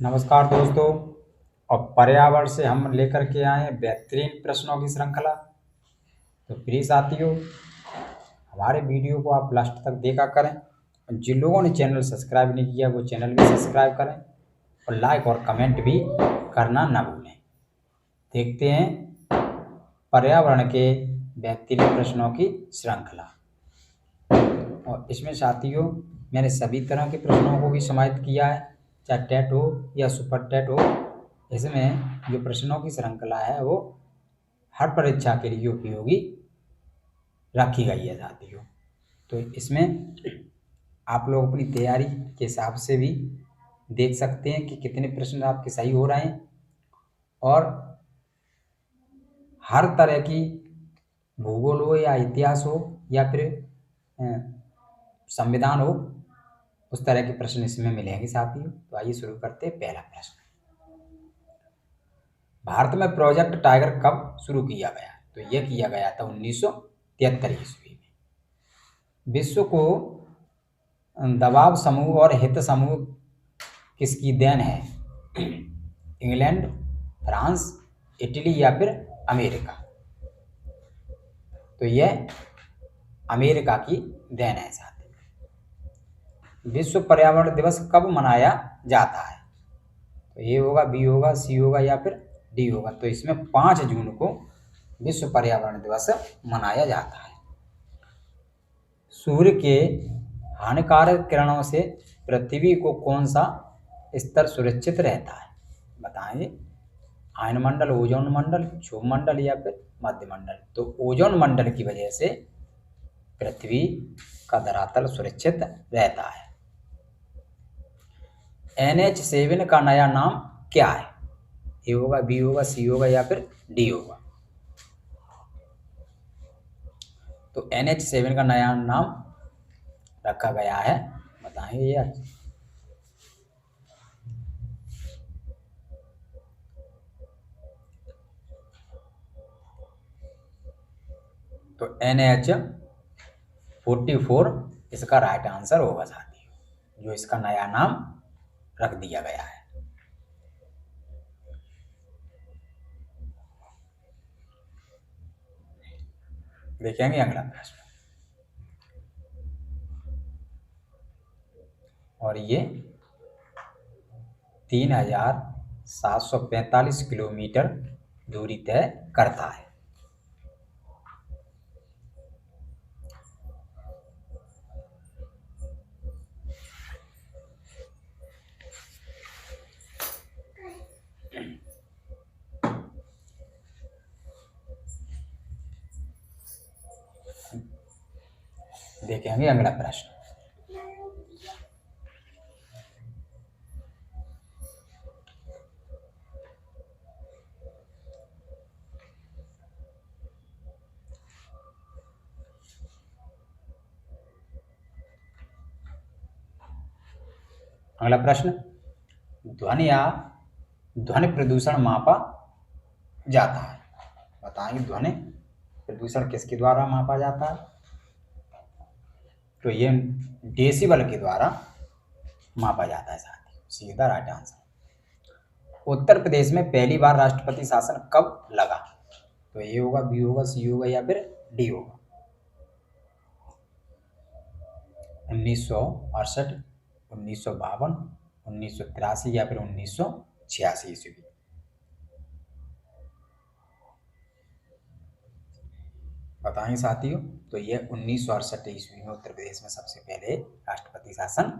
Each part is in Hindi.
नमस्कार दोस्तों। और पर्यावरण से हम लेकर के आए हैं बेहतरीन प्रश्नों की श्रृंखला। तो प्लीज साथियों, हमारे वीडियो को आप लास्ट तक देखा करें। और जिन लोगों ने चैनल सब्सक्राइब नहीं किया वो चैनल भी सब्सक्राइब करें और लाइक और कमेंट भी करना ना भूलें। देखते हैं पर्यावरण के बेहतरीन प्रश्नों की श्रृंखला। और इसमें साथियों, मैंने सभी तरह के प्रश्नों को भी समाहित किया है, चाहे टेट हो या सुपर टेट हो। इसमें जो प्रश्नों की श्रृंखला है वो हर परीक्षा के लिए उपयोगी रखी गई है साथियों। तो इसमें आप लोग अपनी तैयारी के हिसाब से भी देख सकते हैं कि कितने प्रश्न आपके सही हो रहे हैं। और हर तरह की भूगोल हो या इतिहास हो या फिर संविधान हो, उस तरह के प्रश्न इसमें मिलेंगे साथियों। तो आइए शुरू करते हैं। पहला प्रश्न, भारत में प्रोजेक्ट टाइगर कब शुरू किया गया? तो यह किया गया था 1973 ईस्वी में। विश्व को दबाव समूह और हित समूह किसकी देन है? इंग्लैंड, फ्रांस, इटली या फिर अमेरिका? तो यह अमेरिका की देन है साथियों। विश्व पर्यावरण दिवस कब मनाया जाता है? तो ए होगा, बी होगा, सी होगा या फिर डी होगा? तो इसमें 5 जून को विश्व पर्यावरण दिवस मनाया जाता है। सूर्य के हानिकारक किरणों से पृथ्वी को कौन सा स्तर सुरक्षित रहता है? बताएंगे। आयन मंडल, ओजोन मंडल, क्षोभ मंडल या फिर मध्य मंडल? तो ओजोन मंडल की वजह से पृथ्वी का धरातल सुरक्षित रहता है। NH7 का नया नाम क्या है? ए होगा, बी होगा, सी होगा या फिर डी होगा? तो NH7 का नया नाम रखा गया है, बताएंगे यार। तो NH44 इसका राइट आंसर होगा साथियों, जो इसका नया नाम रख दिया गया है। देखेंगे अगला प्रश्न, और ये 3745 किलोमीटर दूरी तय करता है। देखेंगे अगला प्रश्न, अगला प्रश्न, ध्वनि या ध्वनि प्रदूषण मापा जाता है? बताएंगे ध्वनि प्रदूषण किसके द्वारा मापा जाता है? तो ये डेसिबल के द्वारा मापा जाता है साथियों, सीधा राइट आंसर। उत्तर प्रदेश में पहली बार राष्ट्रपति शासन कब लगा? तो ए होगा, बी होगा, सी होगा या फिर डी होगा? 1968, 1952, 1983 या फिर 1986 ईस्वी? बताएं साथियों। तो ये 1968 ईस्वी में उत्तर प्रदेश में सबसे पहले राष्ट्रपति शासन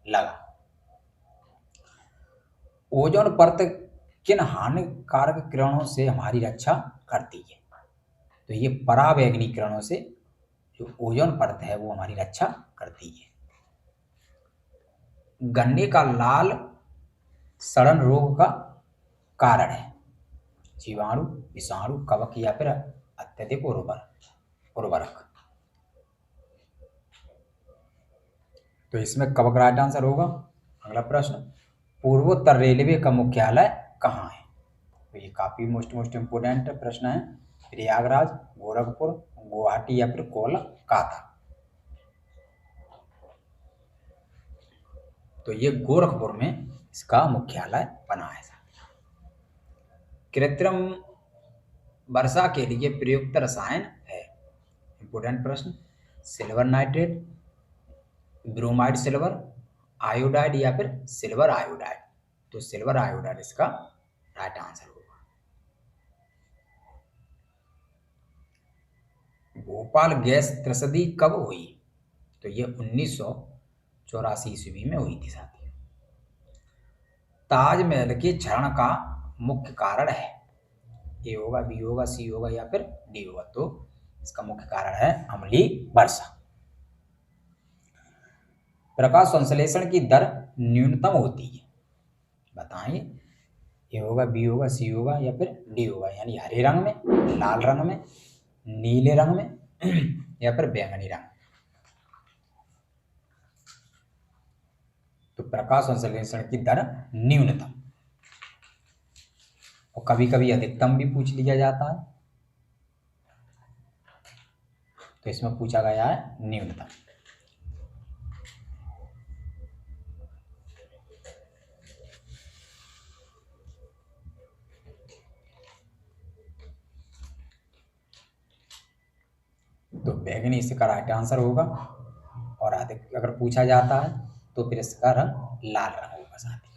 लगा। ओजोन परत किन हानिकारक किरणों से हमारी रक्षा करती है? तो ये पराबैंगनी किरणों से जो ओजोन परत है वो हमारी रक्षा करती है। गन्ने का लाल सड़न रोग का कारण है? जीवाणु, विषाणु, कवक या फिर अत्यधिक उर्वरक? तो इसमें कवक राइट आंसर होगा। अगला प्रश्न, पूर्वोत्तर रेलवे का मुख्यालय कहाँ है? तो ये काफी मोस्ट इम्पोर्टेंट प्रश्न है। प्रयागराज, गोरखपुर, गुवाहाटी या फिर कोलकाता? तो ये गोरखपुर में इसका मुख्यालय बना है। कृत्रिम वर्षा के लिए प्रयुक्त रसायन है। इंपोर्टेंट प्रश्न, silver nitrate, bromide silver, iodide या फिर सिल्वर आयोडाइड। तो सिल्वर आयोडाइड इसका राइट आंसर होगा। भोपाल गैस त्रसदी कब हुई? तो ये 1984 ईस्वी में हुई थी साथियों। ताजमहल के क्षरण का मुख्य कारण है। ए होगा, बी होगा, सी होगा या फिर डी होगा। तो इसका मुख्य कारण है अम्लीय वर्षा। प्रकाश संश्लेषण की दर न्यूनतम होती है, बताइए। ए होगा, बी होगा, सी होगा या फिर डी होगा, यानी हरे रंग में, लाल रंग में, नीले रंग में या फिर बैंगनी रंग। तो प्रकाश संश्लेषण की दर न्यूनतम, और कभी कभी अधिकतम भी पूछ लिया जाता है। तो इसमें पूछा गया है न्यूनतम। तो बैंगनी इसका राइट आंसर होगा, और अधिक अगर पूछा जाता है तो फिर इसका रंग लाल रंग होगा साथी।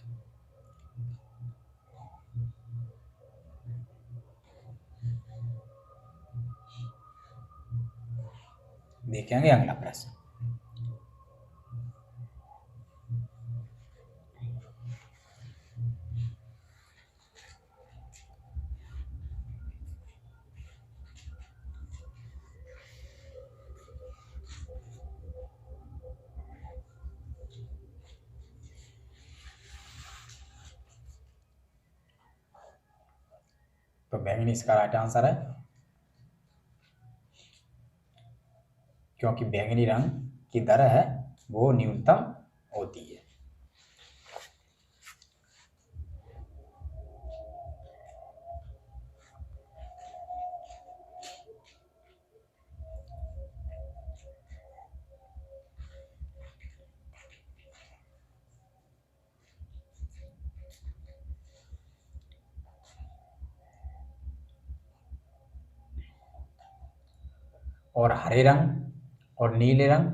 देखेंगे अगला प्रश्न। तो बैंगनी इसका राइट आंसर है, क्योंकि बैंगनी रंग की दर है वो न्यूनतम होती है। और हरे रंग और नीले रंग,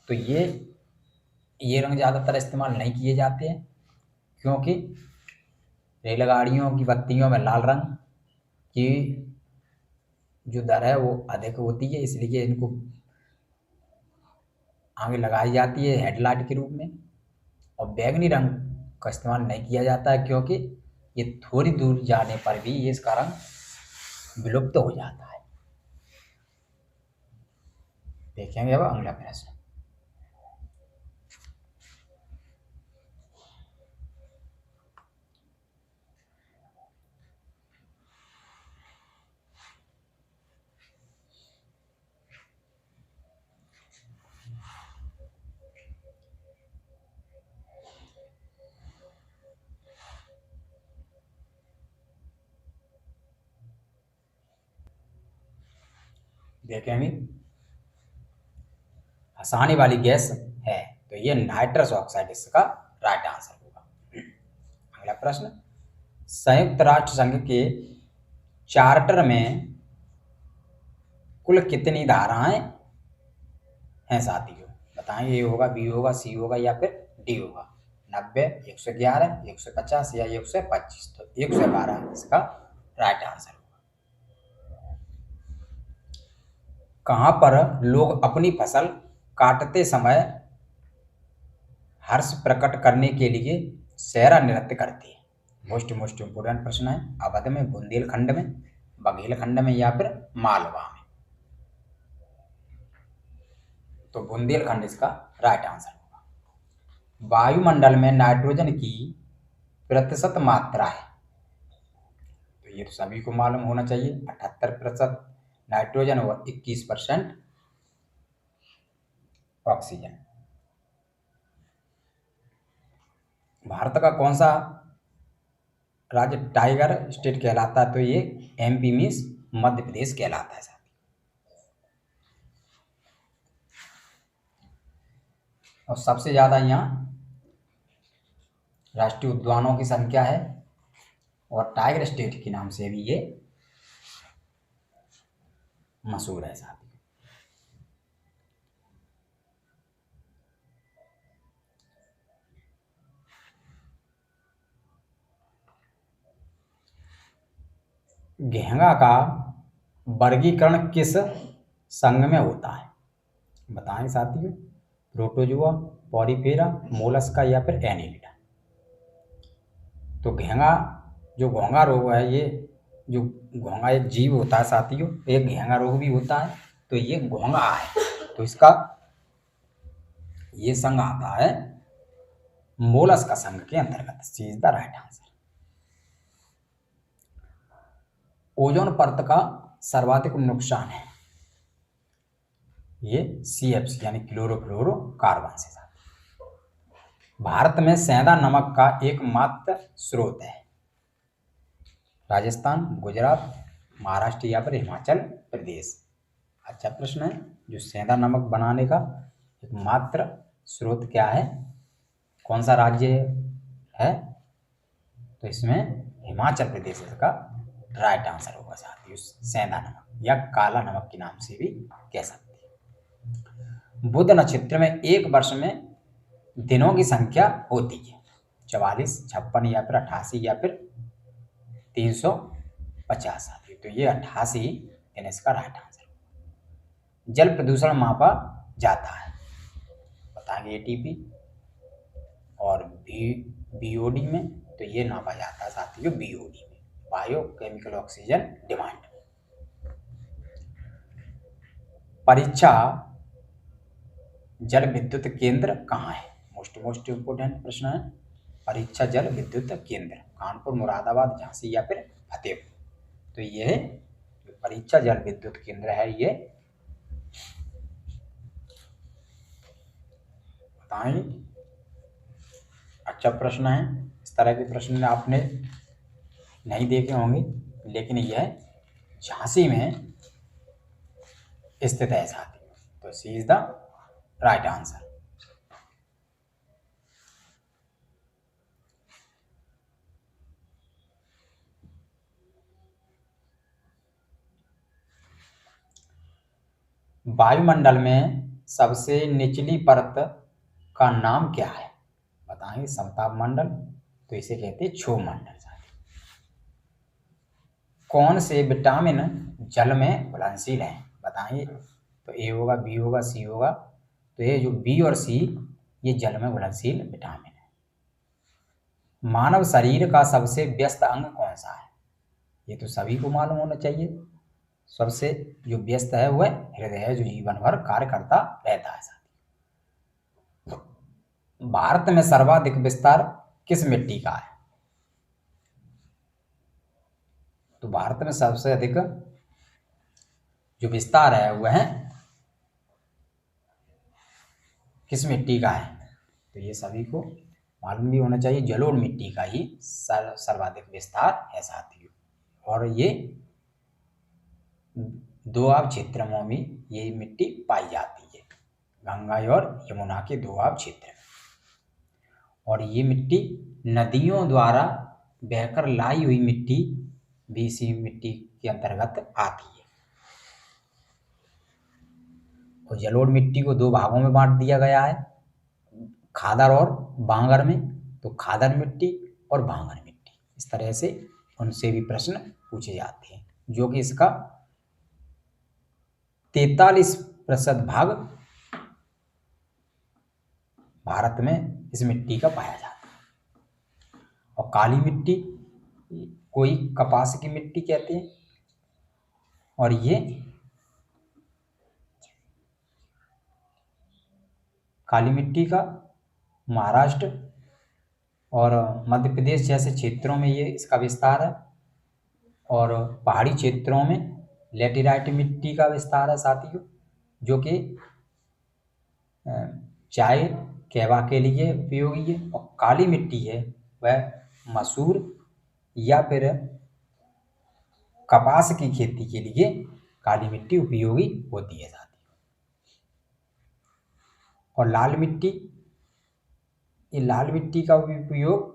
तो ये रंग ज़्यादातर इस्तेमाल नहीं किए जाते हैं, क्योंकि रेलगाड़ियों की बत्तियों में लाल रंग की जो दर है वो अधिक होती है, इसलिए इनको आगे लगाई जाती है हेडलाइट के रूप में। और बैंगनी रंग का इस्तेमाल नहीं किया जाता है, क्योंकि ये थोड़ी दूर जाने पर भी ये इसका रंग विलुप्त हो जाता है। देखेंगे अब अगला प्रश्न। देखेंगे, हंसाने वाली गैस है, तो ये नाइट्रस ऑक्साइड इसका राइट आंसर होगा। अगला प्रश्न, संयुक्त राष्ट्र संघ के चार्टर में कुल कितनी धाराएं हैं साथियों? बताएंगे, ए होगा, बी होगा, सी होगा या फिर डी होगा। 90, 111, 150 या 125। तो 112 इसका राइट आंसर होगा। कहां पर लोग अपनी फसल काटते समय हर्ष प्रकट करने के लिए सेहरा नृत्य करते हैं? मोस्ट इंपोर्टेंट प्रश्न है। अवध में, बुंदेलखंड में, बघेलखंड में या फिर मालवा में। तो बुंदेलखंड इसका राइट आंसर होगा। वायुमंडल में नाइट्रोजन की प्रतिशत मात्रा है, तो ये तो सभी को मालूम होना चाहिए। 78% नाइट्रोजन और 21% ऑक्सीजन। भारत का कौन सा राज्य टाइगर स्टेट कहलाता है? तो ये एमपी मीन्स मध्य प्रदेश कहलाता है साथी। और सबसे ज्यादा यहाँ राष्ट्रीय उद्यानों की संख्या है और टाइगर स्टेट के नाम से भी ये मशहूर है साथियों। घेंगा का वर्गीकरण किस संघ में होता है? बताएं साथियों। प्रोटोजुआ, पॉरीफेरा, मोलस्का या फिर एनीलिडा। तो घेंगा, जो घोंगा रोग है, ये जो घोंगा एक जीव होता है साथियों, एक घेंगा रोग भी होता है, तो ये घोंगा है, तो इसका ये संघ आता है मोलस्का संघ के अंतर्गत। C is the right answer. Ozone परत का सर्वाधिक नुकसान है, ये CFC यानी क्लोरोफ्लोरोकार्बन से। भारत में सेंधा नमक का एकमात्र स्रोत है? राजस्थान, गुजरात, महाराष्ट्र या फिर हिमाचल प्रदेश। अच्छा प्रश्न है। जो सेंधा नमक बनाने का एकमात्र स्रोत क्या है, कौन सा राज्य है? तो इसमें हिमाचल प्रदेश इसका राइट आंसर होगा साथियों। सेंधा नमक या काला नमक के नाम से भी कह सकते हैं। बुध नक्षत्र में एक वर्ष में दिनों की संख्या होती है? 44, 56 या फिर 88 या फिर 350 साथियों। तो ये 88 दिन इसका राइट आंसर। जल प्रदूषण मापा जाता है? बताएंगे ATP और BOD में। तो ये नापा जाता है साथियों BOD में, बायो केमिकल ऑक्सीजन डिमांड। परीक्षा जल विद्युत केंद्र कहाँ है? मोस्ट इंपोर्टेंट प्रश्न है। परीक्षा जल विद्युत केंद्र कानपुर, मुरादाबाद, झांसी या फिर फतेहपुर। तो ये है परीक्षा जल विद्युत केंद्र है, ये बताएं। अच्छा प्रश्न है। इस तरह के प्रश्न आपने नहीं देखे होंगे, लेकिन यह झांसी में स्थित है साथियों। तो सी इज द राइट आंसर। वायुमंडल में सबसे निचली परत का नाम क्या है? बताएंगे। समताप मंडल, तो इसे कहते हैं क्षोभ मंडल। कौन से विटामिन जल में घुलनशील हैं? बताएंगे। तो A होगा, B होगा, C होगा। तो ये जो B और C ये जल में घुलनशील विटामिन है। मानव शरीर का सबसे व्यस्त अंग कौन सा है? ये तो सभी को मालूम होना चाहिए। सबसे जो व्यस्त है वह हृदय है, जो जीवन भर कार्य करता रहता है साथियों। भारत में सर्वाधिक विस्तार किस मिट्टी का है? तो भारत में सबसे अधिक जो विस्तार है वह किस मिट्टी का है? तो ये सभी को मालूम भी होना चाहिए। जलोढ़ मिट्टी का ही सर्वाधिक विस्तार है साथियों। और ये दोआब क्षेत्रों में ये मिट्टी पाई जाती है, गंगा और यमुना के दोआब क्षेत्र में। और ये मिट्टी नदियों द्वारा बहकर लाई हुई मिट्टी भी इसी मिट्टी के अंतर्गत आती है। और जलोढ़ मिट्टी को दो भागों में बांट दिया गया है, खादर और बांगर में। तो खादर मिट्टी और बांगर मिट्टी, इस तरह से उनसे भी प्रश्न पूछे जाते हैं, जो कि इसका 43% भाग भारत में इस मिट्टी का पाया जाता है। और काली मिट्टी कोई कपास की मिट्टी कहते हैं। और ये काली मिट्टी का महाराष्ट्र और मध्य प्रदेश जैसे क्षेत्रों में ये इसका विस्तार है। और पहाड़ी क्षेत्रों में लेटेराइट मिट्टी का विस्तार है साथियों, जो कि चाय कहवा के लिए उपयोगी है। और काली मिट्टी है वह मसूर या फिर कपास की खेती के लिए काली मिट्टी उपयोगी होती है साथियों। और लाल मिट्टी, ये लाल मिट्टी का उपयोग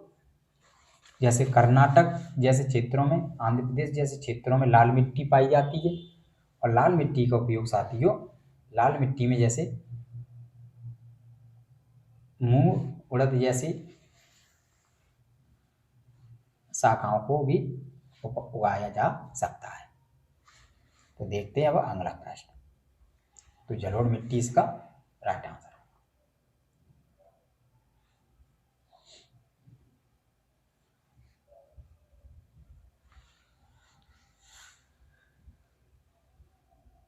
जैसे कर्नाटक जैसे क्षेत्रों में, आंध्र प्रदेश जैसे क्षेत्रों में लाल मिट्टी पाई जाती है। और लाल मिट्टी का उपयोग साथियों, लाल मिट्टी में जैसे मूंग उड़द जैसी शाखाओं को भी उगाया जा सकता है। तो देखते हैं अब अगला प्रश्न। तो जलोढ़ मिट्टी इसका राइट आंसर है।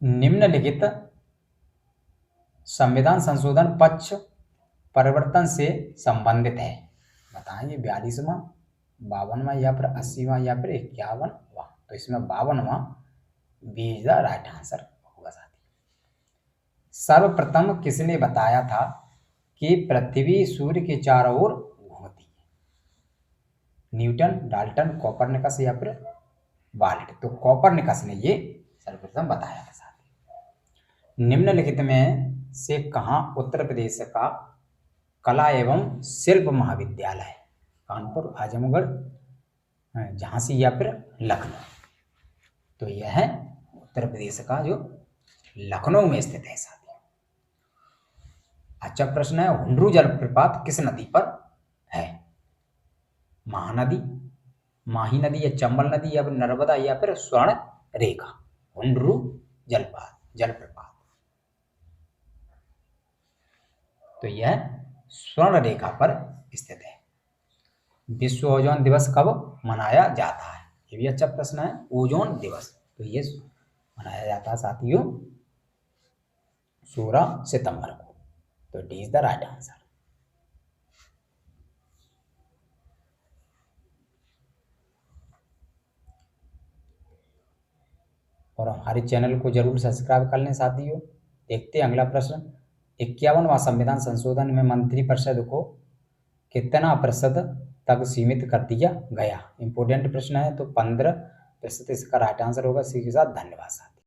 निम्नलिखित संविधान संशोधन पक्ष परिवर्तन से संबंधित है। बताएंगे 42वां, 52वां या फिर 80वां या फिर 51वां। तो इसमें 52वां B is the right answer होगा साथी। सर्वप्रथम किसने बताया था कि पृथ्वी सूर्य के चारों ओर घूमती है? न्यूटन, डाल्टन, कोपरनिकस या फिर बाल्ट। तो कोपरनिकस ने ये सर्वप्रथम बताया था साथी। निम्नलिखित में से कहाँ उत्तर प्रदेश का कला एवं शिल्प महाविद्यालय है? कानपुर, आजमगढ़, झांसी या फिर लखनऊ। तो यह है उत्तर प्रदेश का जो लखनऊ में स्थित है साथी। अच्छा प्रश्न है, हुंडरू जलप्रपात किस नदी पर है? महानदी, माही नदी या चंबल नदी या फिर नर्मदा या फिर स्वर्ण रेखा। हुंडरू जलप्रपात तो यह स्वर्ण रेखा पर स्थित है। विश्व ओजोन दिवस कब मनाया जाता है? ये भी अच्छा प्रश्न है। ओजोन दिवस तो ये मनाया जाता है साथियों 16 सितंबर को। तो D is the right answer. और हमारे चैनल को जरूर सब्सक्राइब कर लें साथियों। देखते हैं अगला प्रश्न। 51वां संविधान संशोधन में मंत्रिपरिषद को कितना प्रतिशत तक सीमित कर दिया गया? इंपोर्टेंट प्रश्न है। तो 15% इसका राइट आंसर होगा। इसी के साथ धन्यवाद।